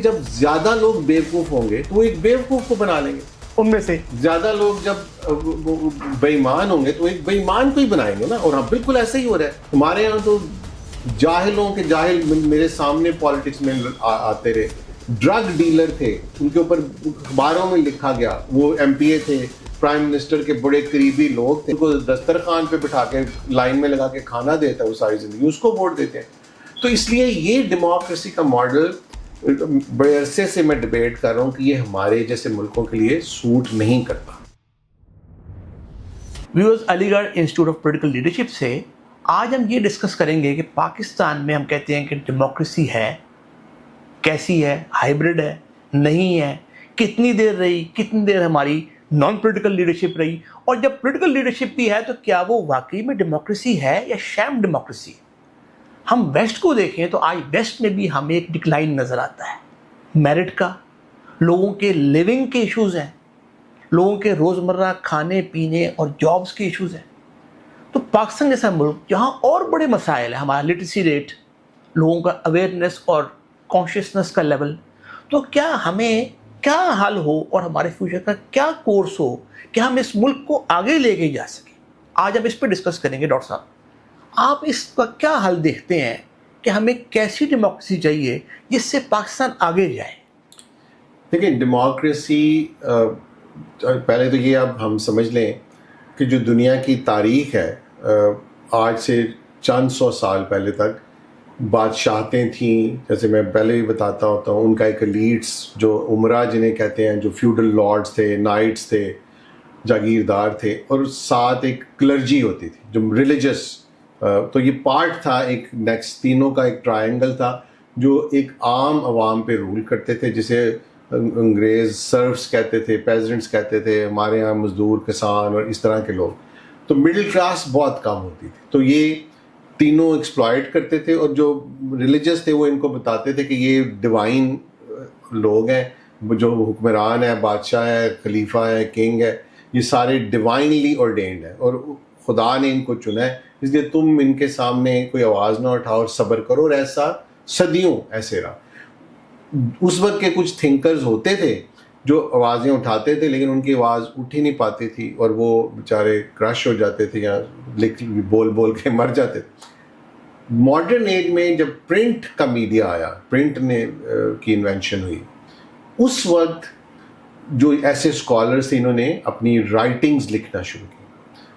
جب زیادہ لوگ بیوقوف ہوں گے تو وہ ایک بیوقوف کو بنا لیں گے، ان میں سے زیادہ لوگ جب بے ایمان ہوں گے تو ایک بے ایمان کو ہی بنائیں گے نا. اور ہم بالکل ایسا ہی ہو رہا ہے ہمارے یہاں. تو جاہلوں کے جاہل میرے سامنے پالیٹکس میں آتے رہے. ڈرگ ڈیلر تھے، ان کے اوپر اخباروں میں لکھا گیا، وہ ایم پی اے تھے، پرائم منسٹر کے بڑے قریبی لوگ تھے، ان کو دسترخوان پہ بٹھا کے لائن میں لگا کے کھانا دیتا ہے وہ ساری زندگی، اس کو ووٹ دیتے ہیں. تو اس لیے یہ ڈیموکریسی کا ماڈل بڑے عرصے سے میں ڈیبیٹ کر رہا ہوں کہ یہ ہمارے جیسے ملکوں کے لیے سوٹ نہیں کرتا. ویورز، علی گڑھ انسٹیٹیوٹ آف پولیٹیکل لیڈرشپ سے آج ہم یہ ڈسکس کریں گے کہ پاکستان میں ہم کہتے ہیں کہ ڈیموکریسی ہے، کیسی ہے، ہائیبرڈ ہے، نہیں ہے، کتنی دیر رہی، کتنی دیر ہماری نان پولیٹیکل لیڈرشپ رہی، اور جب پولیٹیکل لیڈرشپ بھی ہے تو کیا وہ واقعی میں ڈیموکریسی ہے یا شام ڈیموکریسی. ہم ویسٹ کو دیکھیں تو آج ویسٹ میں بھی ہمیں ایک ڈکلائن نظر آتا ہے. میرٹ کا، لوگوں کے لیونگ کے ایشوز ہیں، لوگوں کے روزمرہ کھانے پینے اور جابز کے ایشوز ہیں. تو پاکستان جیسا ملک جہاں اور بڑے مسائل ہیں، ہمارا لٹریسی ریٹ، لوگوں کا اویئرنیس اور کانشیسنس کا لیول، تو کیا ہمیں کیا حل ہو اور ہمارے فیوچر کا کیا کورس ہو کہ ہم اس ملک کو آگے لے کے جا سکیں. آج ہم اس پہ ڈسکس کریں گے. ڈاکٹر صاحب، آپ اس کا کیا حل دیکھتے ہیں کہ ہمیں کیسی ڈیموکریسی چاہیے جس سے پاکستان آگے جائے؟ دیکھیں، ڈیموکریسی پہلے تو یہ اب ہم سمجھ لیں کہ جو دنیا کی تاریخ ہے، آج سے چند سو سال پہلے تک بادشاہتیں تھیں. جیسے میں پہلے بھی بتاتا ہوتا ہوں، ان کا ایک لیڈس جو عمرہ جنہیں کہتے ہیں، جو فیوڈل لارڈز تھے، نائٹس تھے، جاگیردار تھے، اور ساتھ ایک کلرجی ہوتی تھی جو ریلیجس. تو یہ پارٹ تھا ایک نیکسٹ، تینوں کا ایک ٹرائنگل تھا جو ایک عام عوام پہ رول کرتے تھے، جسے انگریز سرفس کہتے تھے، پیزنٹس کہتے تھے، ہمارے یہاں مزدور، کسان اور اس طرح کے لوگ. تو مڈل کلاس بہت کم ہوتی تھی. تو یہ تینوں ایکسپلائٹ کرتے تھے، اور جو ریلیجس تھے وہ ان کو بتاتے تھے کہ یہ ڈیوائن لوگ ہیں، جو حکمران ہے، بادشاہ ہے، خلیفہ ہے، کنگ ہے، یہ سارے ڈیوائنلی اورڈینڈ ہیں اور خدا نے ان کو چنا ہے. اس لیے تم ان کے سامنے کوئی آواز نہ اٹھاؤ اور صبر کرو. اور ایسا صدیوں ایسے رہا. اس وقت کے کچھ تھنکرز ہوتے تھے جو آوازیں اٹھاتے تھے، لیکن ان کی آواز اٹھ ہی نہیں پاتی تھی اور وہ بیچارے کرش ہو جاتے تھے یا بول بول کے مر جاتے تھے. ماڈرن ایج میں جب پرنٹ کا میڈیا آیا، پرنٹ کی انوینشن ہوئی، اس وقت جو ایسے اسکالرس تھے، انہوں نے اپنی رائٹنگز لکھنا شروع کی.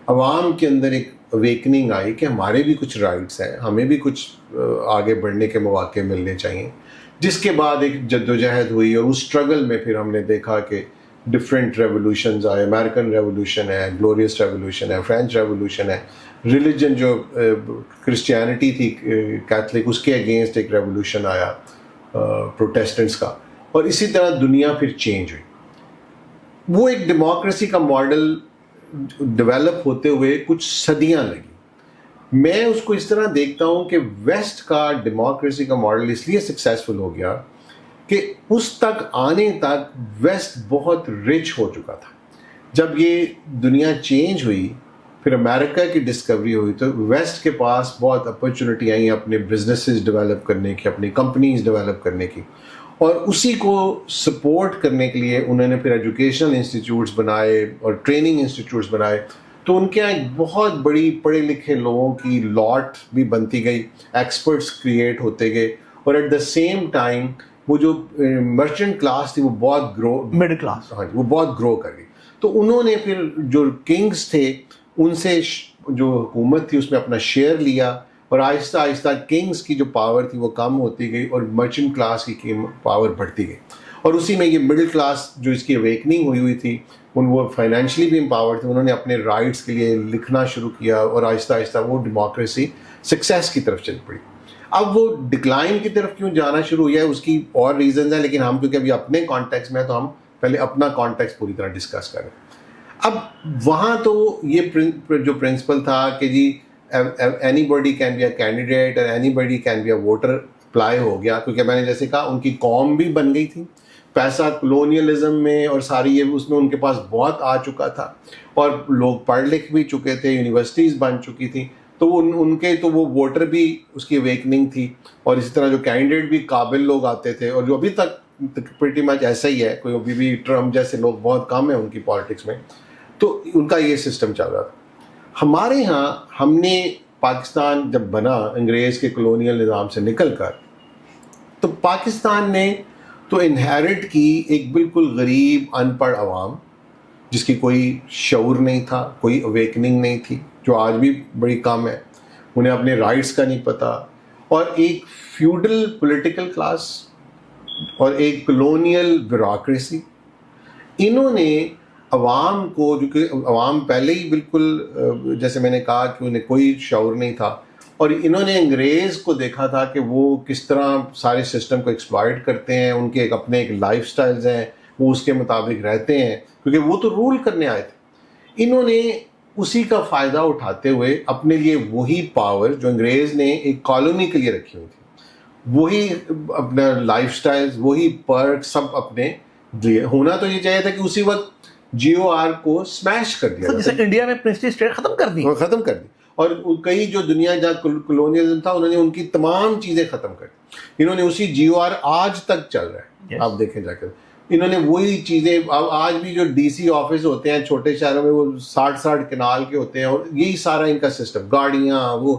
عوام کے اندر ایک اویکننگ آئی کہ ہمارے بھی کچھ رائٹس ہیں، ہمیں بھی کچھ آگے بڑھنے کے مواقع ملنے چاہیے. جس کے بعد ایک جدوجہد ہوئی، اور اس اسٹرگل میں پھر ہم نے دیکھا کہ ڈفرینٹ ریولوشنز آئے. امریکن ریولوشن ہے، گلوریس ریولوشن ہے، فرینچ ریولوشن ہے. ریلیجن جو کرسچینٹی تھی کیتھلک، اس کے اگینسٹ ایک ریولوشن آیا پروٹیسٹنٹس کا. اور اسی طرح دنیا پھر چینج ہوئی. وہ ایک ڈیموکریسی کا ماڈل ڈیولپ ہوتے ہوئے کچھ صدیاں لگی. میں اس کو اس طرح دیکھتا ہوں کہ ویسٹ کا ڈیموکریسی کا ماڈل اس لیے سکسیسفل ہو گیا کہ اس تک آنے تک ویسٹ بہت رچ ہو چکا تھا. جب یہ دنیا چینج ہوئی، پھر امریکہ کی ڈسکوری ہوئی، تو ویسٹ کے پاس بہت اپرچونٹی آئیں اپنے بزنسز ڈیولپ کرنے کی، اپنی کمپنیز ڈیولپ کرنے کی. اور اسی کو سپورٹ کرنے کے لیے انہوں نے پھر ایجوکیشنل انسٹیٹیوٹس بنائے اور ٹریننگ انسٹیٹیوٹس بنائے. تو ان کے یہاں ایک بہت بڑی پڑھے لکھے لوگوں کی لاٹ بھی بنتی گئی، ایکسپرٹس کریٹ ہوتے گئے. اور ایٹ دا سیم ٹائم وہ جو مرچنٹ کلاس تھی وہ بہت گرو، مڈل کلاس، ہاں جی، وہ بہت گرو کر گئی. تو انہوں نے پھر جو کنگز تھے ان سے جو حکومت تھی اس میں اپنا شیئر لیا، اور آہستہ آہستہ کنگز کی جو پاور تھی وہ کم ہوتی گئی اور مرچنٹ کلاس کی پاور بڑھتی گئی. اور اسی میں یہ مڈل کلاس جو اس کی اویکننگ ہوئی تھی، وہ فائنینشلی بھی امپاور تھے، انہوں نے اپنے رائٹس کے لیے لکھنا شروع کیا، اور آہستہ آہستہ وہ ڈیموکریسی سکسیس کی طرف چل پڑی. اب وہ ڈکلائن کی طرف کیوں جانا شروع ہوا ہے، اس کی اور ریزنز ہیں، لیکن ہم کیونکہ ابھی اپنے کانٹیکس میں ہیں تو ہم پہلے اپنا کانٹیکس پوری طرح ڈسکس کریں. اب وہاں تو یہ جو پرنسپل تھا کہ جی anybody can be a candidate اور anybody can be a voter apply ہو گیا، کیونکہ میں نے جیسے کہا ان کی قوم بھی بن گئی تھی، پیسہ کلونیلزم میں اور ساری یہ اس میں ان کے پاس بہت آ چکا تھا، اور لوگ پڑھ لکھ بھی چکے تھے، یونیورسٹیز بن چکی تھیں. تو ان کے تو وہ ووٹر بھی اس کی اویکننگ تھی، اور اسی طرح جو کینڈیڈیٹ بھی قابل لوگ آتے تھے، اور جو ابھی تک پریٹی مچ ایسا ہی ہے, کوئی ابھی بھی ٹرمپ جیسے لوگ بہت کم ہیں ان کی پالیٹکس میں, تو ان کا یہ سسٹم چل رہا تھا. ہمارے ہاں ہم نے پاکستان جب بنا انگریز کے کلونیل نظام سے نکل کر, تو پاکستان نے تو انہیرٹ کی ایک بالکل غریب ان پڑھ عوام جس کی کوئی شعور نہیں تھا, کوئی اویکننگ نہیں تھی, جو آج بھی بڑی کم ہے, انہیں اپنے رائٹس کا نہیں پتہ, اور ایک فیوڈل پولیٹیکل کلاس اور ایک کلونیل بیوروکریسی. انہوں نے عوام کو, جو کہ عوام پہلے ہی بالکل جیسے میں نے کہا کہ انہیں کوئی شعور نہیں تھا, اور انہوں نے انگریز کو دیکھا تھا کہ وہ کس طرح سارے سسٹم کو ایکسپلائٹ کرتے ہیں, ان کے اپنے ایک لائف سٹائلز ہیں, وہ اس کے مطابق رہتے ہیں کیونکہ وہ تو رول کرنے آئے تھے. انہوں نے اسی کا فائدہ اٹھاتے ہوئے اپنے لیے وہی پاور جو انگریز نے ایک کالونی کے لیے رکھی ہوئی تھی, وہی اپنا لائف سٹائلز, وہی پرک سب اپنے دیے. ہونا تو یہ چاہیے تھا کہ اسی وقت جی او آر کو سمیش کر دیا, جیسے انڈیا میں پرنسلی اسٹیٹ ختم کر دی, اور کئی جو دنیا جہاں کلونیلزم تھا انہوں نے ان کی تمام چیزیں ختم کر دی. انہوں نے اسی جی او آر آج تک چل رہا ہے, آپ دیکھیں جا کر انہوں نے وہی چیزیں. آج بھی جو ڈی سی آفس ہوتے ہیں چھوٹے شہروں میں وہ 60 کنال کے ہوتے ہیں, اور یہی سارا ان کا سسٹم, گاڑیاں وہ,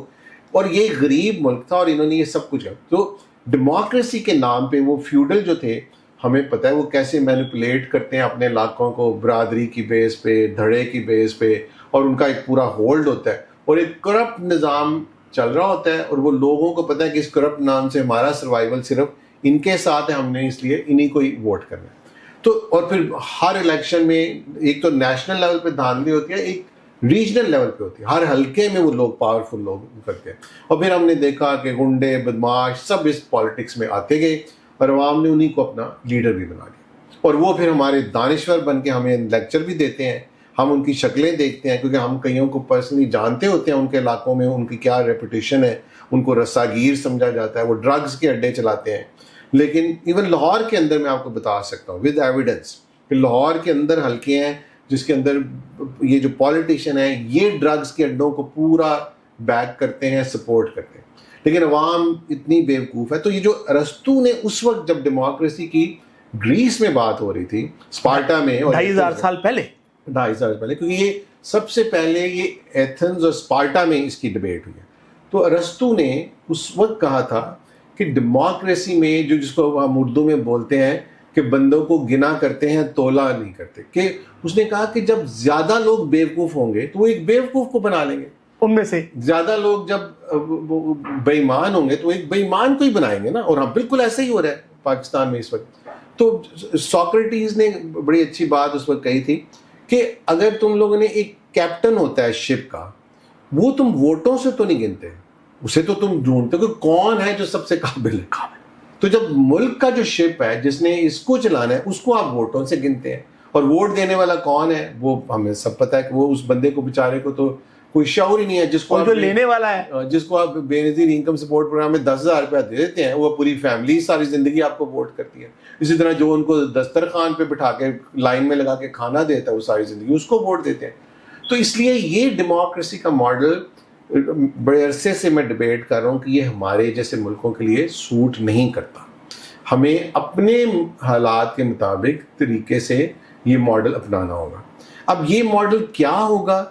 اور یہ غریب ملک تھا اور انہوں نے یہ سب کچھ کیا. تو ڈیموکریسی کے نام پہ وہ فیوڈل جو تھے, ہمیں پتہ ہے وہ کیسے مینیپولیٹ کرتے ہیں اپنے علاقوں کو برادری کی بیس پہ, دھڑے کی بیس پہ, اور ان کا ایک پورا ہولڈ ہوتا ہے, اور ایک کرپٹ نظام چل رہا ہوتا ہے, اور وہ لوگوں کو پتہ ہے کہ اس کرپٹ نام سے ہمارا سروائیول صرف ان کے ساتھ ہے, ہم نے اس لیے انہی کو ہی ووٹ کرنا ہے. تو اور پھر ہر الیکشن میں ایک تو نیشنل لیول پہ دھاندلی ہوتی ہے, ایک ریجنل لیول پہ ہوتی ہے, ہر حلقے میں وہ لوگ پاورفل لوگ کرتے ہیں. اور پھر ہم نے دیکھا کہ گنڈے بدماش سب اس پالیٹکس میں آتے گئے, اور عوام نے انہی کو اپنا لیڈر بھی بنا لیا, اور وہ پھر ہمارے دانشور بن کے ہمیں لیکچر بھی دیتے ہیں, ہم ان کی شکلیں دیکھتے ہیں کیونکہ ہم کئیوں کو پرسنلی جانتے ہوتے ہیں, ان کے علاقوں میں ان کی کیا ریپوٹیشن ہے, ان کو رساگیر سمجھا جاتا ہے, وہ ڈرگز کے اڈے چلاتے ہیں. لیکن ایون لاہور کے اندر میں آپ کو بتا سکتا ہوں ود ایویڈنس کہ لاہور کے اندر حلقے ہیں جس کے اندر یہ جو پالیٹیشین ہیں یہ ڈرگز کے اڈوں کو پورا بیک کرتے ہیں, سپورٹ کرتے ہیں, لیکن عوام اتنی بیوقوف ہے. تو یہ جو ارسطو نے اس وقت جب ڈیموکریسی کی گریس میں بات ہو رہی تھی, اسپارٹا میں, 2500 سال پہلے, کیونکہ یہ سب سے پہلے یہ ایتھنز اور اسپارٹا میں اس کی ڈبیٹ ہوئی ہے. تو ارسطو نے اس وقت کہا تھا کہ ڈیموکریسی میں جو جس کو ہم اردو میں بولتے ہیں کہ بندوں کو گنا کرتے ہیں تولا نہیں کرتے, کہ اس نے کہا کہ جب زیادہ لوگ بیوقوف ہوں گے تو وہ ایک بیوقوف کو بنا لیں گے, ان میں سے زیادہ لوگ جب بے ایمان ہوں گے تو ایک بے ایمان کو ہی بنائیں گے نا. اور ہاں بالکل ایسا ہی ہو رہا ہے پاکستان میں اس وقت. تو سوکریٹیز نے بڑی اچھی بات اس وقت کہی تھی کہ اگر تم لوگوں نے ایک کیپٹن ہوتا ہے شپ کا, وہ تم ووٹوں سے تو نہیں گنتے, اسے تو تم ڈھونڈتے کہ کون ہے جو سب سے قابل ہے. تو جب ملک کا جو شپ ہے جس نے اس کو چلانا ہے اس کو آپ ووٹوں سے گنتے ہیں, اور ووٹ دینے والا کون ہے وہ ہمیں سب پتہ ہے کہ وہ اس بندے کو بیچارے کو تو کوئی شعور ہی نہیں ہے, جس کو جو لینے والا ہے, جس کو آپ بے نظیر انکم سپورٹ پروگرام میں 10,000 روپیہ دے دیتے ہیں, وہ پوری فیملی ساری زندگی آپ کو ووٹ کرتی ہے. اسی طرح جو ان کو دسترخوان پہ بٹھا کے لائن میں لگا کے کھانا دیتا ہے وہ ساری زندگی اس کو ووٹ دیتے ہیں. تو اس لیے یہ ڈیموکریسی کا ماڈل بڑے عرصے سے میں ڈبیٹ کر رہا ہوں کہ یہ ہمارے جیسے ملکوں کے لیے سوٹ نہیں کرتا. ہمیں اپنے حالات کے مطابق طریقے سے یہ ماڈل اپنانا ہوگا. اب یہ ماڈل کیا ہوگا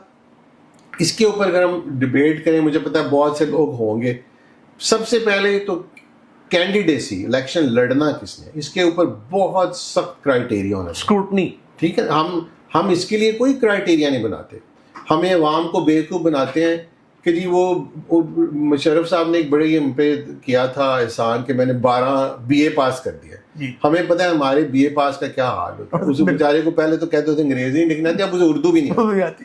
اس کے اوپر اگر ہم ڈبیٹ کریں, مجھے پتا ہے بہت سے لوگ ہوں گے. سب سے پہلے تو کینڈیڈیسی, الیکشن لڑنا کس نے, اس کے اوپر بہت سخت کرائٹیریا ہونا, اسکروٹنی. ٹھیک ہے, ہم اس کے لیے کوئی کرائٹیریا نہیں بناتے, ہمیں عوام کو بیوقوف بناتے ہیں کہ جی وہ مشرف صاحب نے ایک بڑے ہم پہ کیا تھا احسان کہ میں نے 12 BA پاس کر دیا. ہمیں پتہ ہے ہمارے BA پاس کا کیا حال ہوتا ہے. اس بیچارے کو پہلے تو کہتے ہوتے انگریزی نہیں لکھنا آتی, اب اسے اردو بھی نہیں آتی.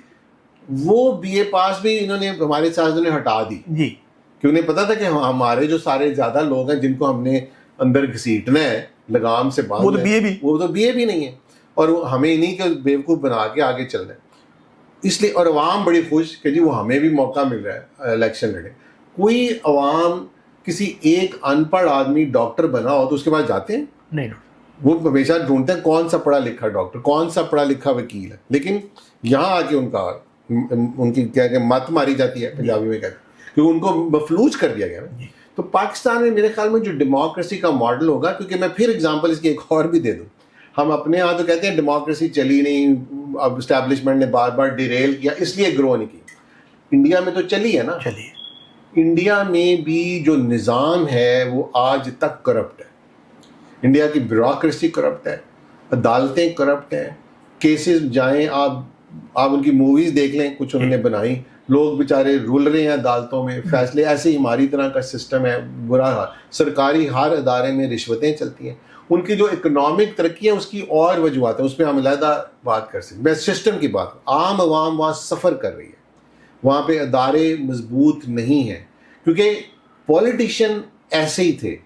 وہ BA پاس بھی انہوں نے ہمارے ساتھ ہٹا دی کہ انہیں پتا تھا کہ ہمارے جو سارے زیادہ لوگ ہیں جن کو ہم نے اندر گھسیٹنا ہے لگام سے باندھنا ہے, وہ تو BA بھی نہیں ہے, اور ہمیں انہیں کے بیوقوف بنا کے آگے چل رہے ہیں. اس لیے اور عوام بڑی خوش کہ جی وہ ہمیں بھی موقع مل رہا ہے الیکشن لڑے. کوئی عوام کسی ایک ان پڑھ آدمی ڈاکٹر بنا ہو تو اس کے پاس جاتے ہیں نہیں, وہ ہمیشہ ڈھونڈتے ہیں کون سا پڑھا لکھا ڈاکٹر, کون سا پڑھا لکھا وکیل ہے. لیکن یہاں آ کے ان کی کیا کہ مت ماری جاتی ہے, پنجابی میں کہتے ہیں, کیونکہ ان کو مفلوج کر دیا گیا نا. تو پاکستان میں میرے خیال میں جو ڈیموکریسی کا ماڈل ہوگا, کیونکہ میں پھر اگزامپل اس کی ایک اور بھی دے دوں, ہم اپنے یہاں تو کہتے ہیں ڈیموکریسی چلی نہیں, اب اسٹیبلشمنٹ نے بار بار ڈیریل کیا اس لیے گرو نہیں کی. انڈیا میں تو چلی ہے نا. چلیے, انڈیا میں بھی جو نظام ہے وہ آج تک کرپٹ ہے. انڈیا کی بیوروکریسی کرپٹ ہے, عدالتیں کرپٹ ہیں, کیسز جائیں آپ ان کی موویز دیکھ لیں کچھ انہوں نے بنائی, لوگ بیچارے رول رہے ہیں عدالتوں میں, فیصلے ایسے ہی ہماری طرح کا سسٹم ہے, برا حال. سرکاری ہر ادارے میں رشوتیں چلتی ہیں. ان کی جو اکنامک ترقی ہے اس کی اور وجوہات ہیں, اس پہ ہم علیحدہ بات کر سکتے. میں سسٹم کی بات, عام عوام وہاں سفر کر رہی ہے, وہاں پہ ادارے مضبوط نہیں ہیں, کیونکہ پولیٹیشین ایسے ہی تھے.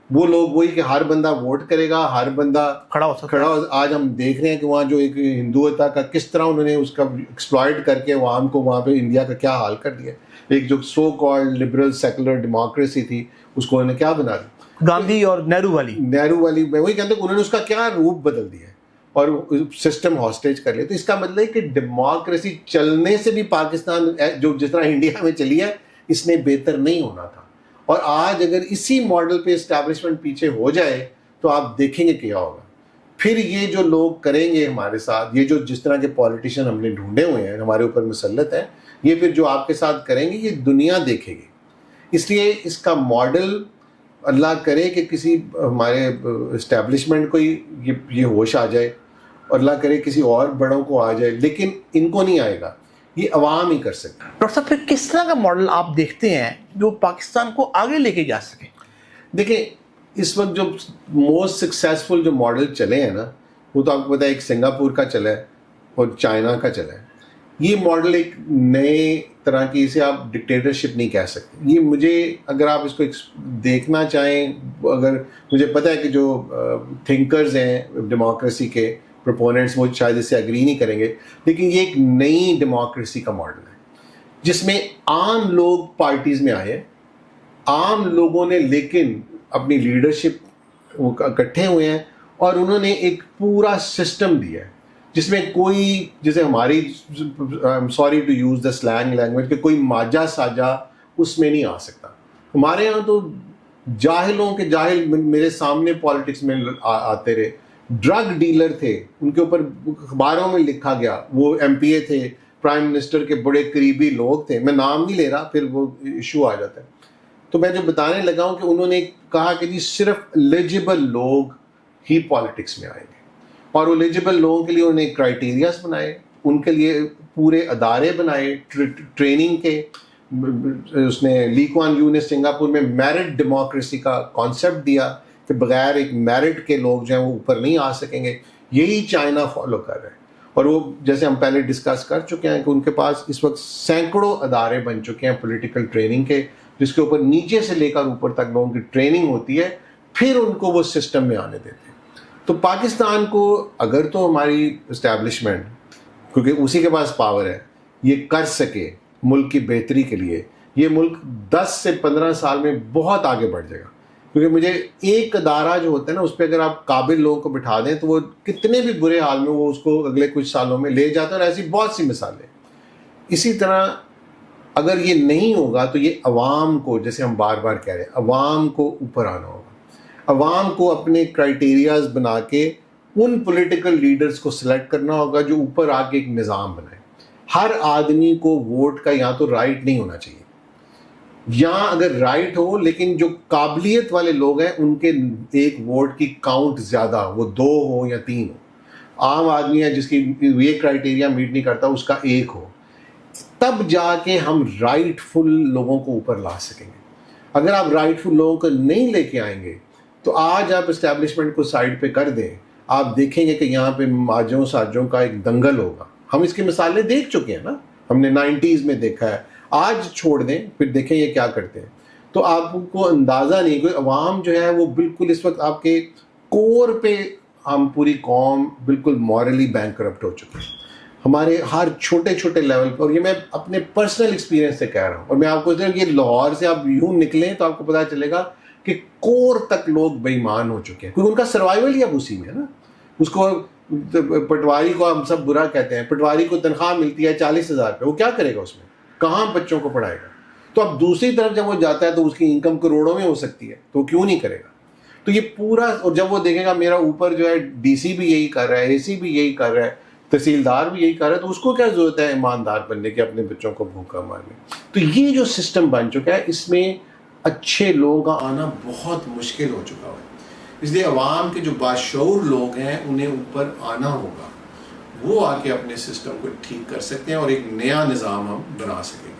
وہ لوگ وہی کہ ہر بندہ ووٹ کرے گا, ہر بندہ کھڑا ہو. آج ہم دیکھ رہے ہیں کہ وہاں جو ایک ہندوتا کا کس طرح انہوں نے اس کا ایکسپلائٹ کر کے عوام کو وہاں پہ انڈیا کا کیا حال کر دیا. ایک جو so called liberal secular democracy تھی اس کو انہوں نے کیا بنا دیا, گاندھی اور نہرو والی میں وہی کہتا ہوں انہوں نے اس کا کیا روپ بدل دیا اور سسٹم ہاسٹیج کر لیا. تو اس کا مطلب ہے کہ ڈیموکریسی چلنے سے بھی پاکستان جو جس طرح انڈیا میں چلی ہے اس نے بہتر نہیں ہونا تھا. اور آج اگر اسی ماڈل پہ اسٹیبلشمنٹ پیچھے ہو جائے تو آپ دیکھیں گے کیا ہوگا. پھر یہ جو لوگ کریں گے ہمارے ساتھ, یہ جو جس طرح کے پولیٹیشین ہم نے ڈھونڈے ہوئے ہیں ہمارے اوپر مسلط ہیں, یہ پھر جو آپ کے ساتھ کریں گے یہ دنیا دیکھے گی. اس لیے اس کا ماڈل اللہ کرے کہ کسی ہمارے اسٹیبلشمنٹ کو یہ ہوش آ جائے, اور اللہ کرے کسی اور بڑوں کو آ جائے, لیکن ان کو نہیں آئے گا, یہ عوام ہی کر سکتے. ڈاکٹر صاحب پھر کس طرح کا ماڈل آپ دیکھتے ہیں جو پاکستان کو آگے لے کے جا سکے؟ دیکھیں اس وقت جو موسٹ سکسیزفل جو ماڈل چلے ہیں نا, وہ تو آپ کو پتہ ہے ایک سنگاپور کا چلا ہے اور چائنا کا چلا ہے. یہ ماڈل ایک نئے طرح کی, اسے آپ ڈکٹیٹرشپ نہیں کہہ سکتے. یہ مجھے اگر آپ اس کو دیکھنا چاہیں, اگر مجھے پتہ ہے کہ جو تھنکرز ہیں ڈیموکریسی کے پروپوننٹس وہ شاید اس سے اگری نہیں کریں گے, لیکن یہ ایک نئی ڈیموکریسی کا ماڈل ہے جس میں عام لوگ پارٹیز میں آئے, عام لوگوں نے لیکن اپنی لیڈرشپ اکٹھے ہوئے ہیں اور انہوں نے ایک پورا سسٹم دیا ہے جس میں کوئی, جیسے ہماری sorry to use the slang language, کہ کوئی ماجا ساجا اس میں نہیں آ سکتا. ہمارے یہاں تو جاہلوں کے جاہل میرے سامنے پالیٹکس میں آتے رہے. ڈرگ ڈیلر تھے, ان کے اوپر اخباروں میں لکھا گیا, وہ ایم پی اے تھے, پرائم منسٹر کے بڑے قریبی لوگ تھے, میں نام نہیں لے رہا پھر وہ ایشو آ جاتا ہے. تو میں جو بتانے لگا ہوں کہ انہوں نے کہا کہ جی صرف ایلیجبل لوگ ہی پالیٹکس میں آئیں گے, اور ایلیجبل لوگوں کے لیے انہوں نے کرائیٹیریاز بنائے, ان کے لیے پورے ادارے بنائے ٹریننگ کے. اس نے لی کوان یو نے سنگاپور میں میرٹ ڈیموکریسی کا کانسیپٹ دیا کہ بغیر ایک میرٹ کے لوگ جو ہیں وہ اوپر نہیں آ سکیں گے. یہی چائنا فالو کر رہے ہیں, اور وہ جیسے ہم پہلے ڈسکس کر چکے ہیں کہ ان کے پاس اس وقت سینکڑوں ادارے بن چکے ہیں پولیٹیکل ٹریننگ کے, جس کے اوپر نیچے سے لے کر اوپر تک لوگوں کی ٹریننگ ہوتی ہے, پھر ان کو وہ سسٹم میں آنے دیتے ہیں. تو پاکستان کو اگر تو ہماری اسٹیبلشمنٹ, کیونکہ اسی کے پاس پاور ہے, یہ کر سکے ملک کی بہتری کے لیے, یہ ملک 10 سے 15 سال میں بہت آگے بڑھ جائے گا. کیونکہ مجھے ایک ادارہ جو ہوتا ہے نا, اس پہ اگر آپ قابل لوگوں کو بٹھا دیں تو وہ کتنے بھی برے حال میں وہ اس کو اگلے کچھ سالوں میں لے جاتا ہے, اور ایسی بہت سی مثالیں. اسی طرح اگر یہ نہیں ہوگا تو یہ عوام کو, جیسے ہم بار بار کہہ رہے ہیں, عوام کو اوپر آنا ہوگا. عوام کو اپنے کرائیٹیریاز بنا کے ان پولیٹیکل لیڈرز کو سلیکٹ کرنا ہوگا جو اوپر آ کے ایک نظام بنائے. ہر آدمی کو ووٹ کا یا تو رائٹ نہیں ہونا چاہیے, یا اگر رائٹ ہو لیکن جو قابلیت والے لوگ ہیں ان کے ایک ووٹ کی کاؤنٹ زیادہ, وہ 2 ہو یا 3 ہو. عام آدمی ہے جس کی یہ کرائیٹیریا میٹ نہیں کرتا, اس کا 1 ہو, تب جا کے ہم رائٹ فل لوگوں کو اوپر لا سکیں گے. اگر آپ رائٹ فل لوگوں کو نہیں لے کے آئیں گے تو آج آپ اسٹیبلشمنٹ کو سائڈ پہ کر دیں, آپ دیکھیں گے کہ یہاں پہ ماجوں ساجوں کا ایک دنگل ہوگا. ہم اس کی مثالیں دیکھ چکے ہیں نا, ہم نے 90s میں دیکھا ہے. آج چھوڑ دیں پھر دیکھیں یہ کیا کرتے ہیں, تو آپ کو اندازہ نہیں. کوئی عوام جو ہے وہ بالکل اس وقت آپ کے کور پہ, ہم پوری قوم بالکل مورلی بینکرپٹ ہو چکے ہیں ہمارے ہر چھوٹے چھوٹے لیول پر. اور یہ میں اپنے پرسنل ایکسپیرینس سے کہہ رہا ہوں, اور میں آپ کو یہ لاہور سے آپ یوں نکلیں تو آپ کو پتہ چلے گا کہ کور تک لوگ بے ایمان ہو چکے ہیں, کیونکہ ان کا سروائیول ہی اب اسی میں ہے نا. اس کو پٹواری کو ہم سب برا کہتے ہیں, پٹواری کو تنخواہ ملتی ہے 40,000 روپے, وہ کیا کرے گا اس میں, کہاں بچوں کو پڑھائے گا. تو اب دوسری طرف جب وہ جاتا ہے تو اس کی انکم کروڑوں میں ہو سکتی ہے، تو وہ کیوں نہیں کرے گا؟ تو یہ پورا، اور جب وہ دیکھے گا میرا اوپر جو ہے ڈی سی بھی یہی کر رہا ہے، اے سی بھی یہی کر رہا ہے، تحصیلدار بھی یہی کر رہا ہے، تو اس کو کیا ضرورت ہے ایماندار بننے کی، اپنے بچوں کو بھوکا مارنے؟ تو یہ جو سسٹم بن چکا ہے، اس میں اچھے لوگوں کا آنا بہت مشکل ہو چکا ہے. اس لیے عوام کے جو باشعور لوگ ہیں انہیں اوپر آنا ہوگا، وہ آ کے اپنے سسٹم کو ٹھیک کر سکتے ہیں اور ایک نیا نظام ہم بنا سکیں گے.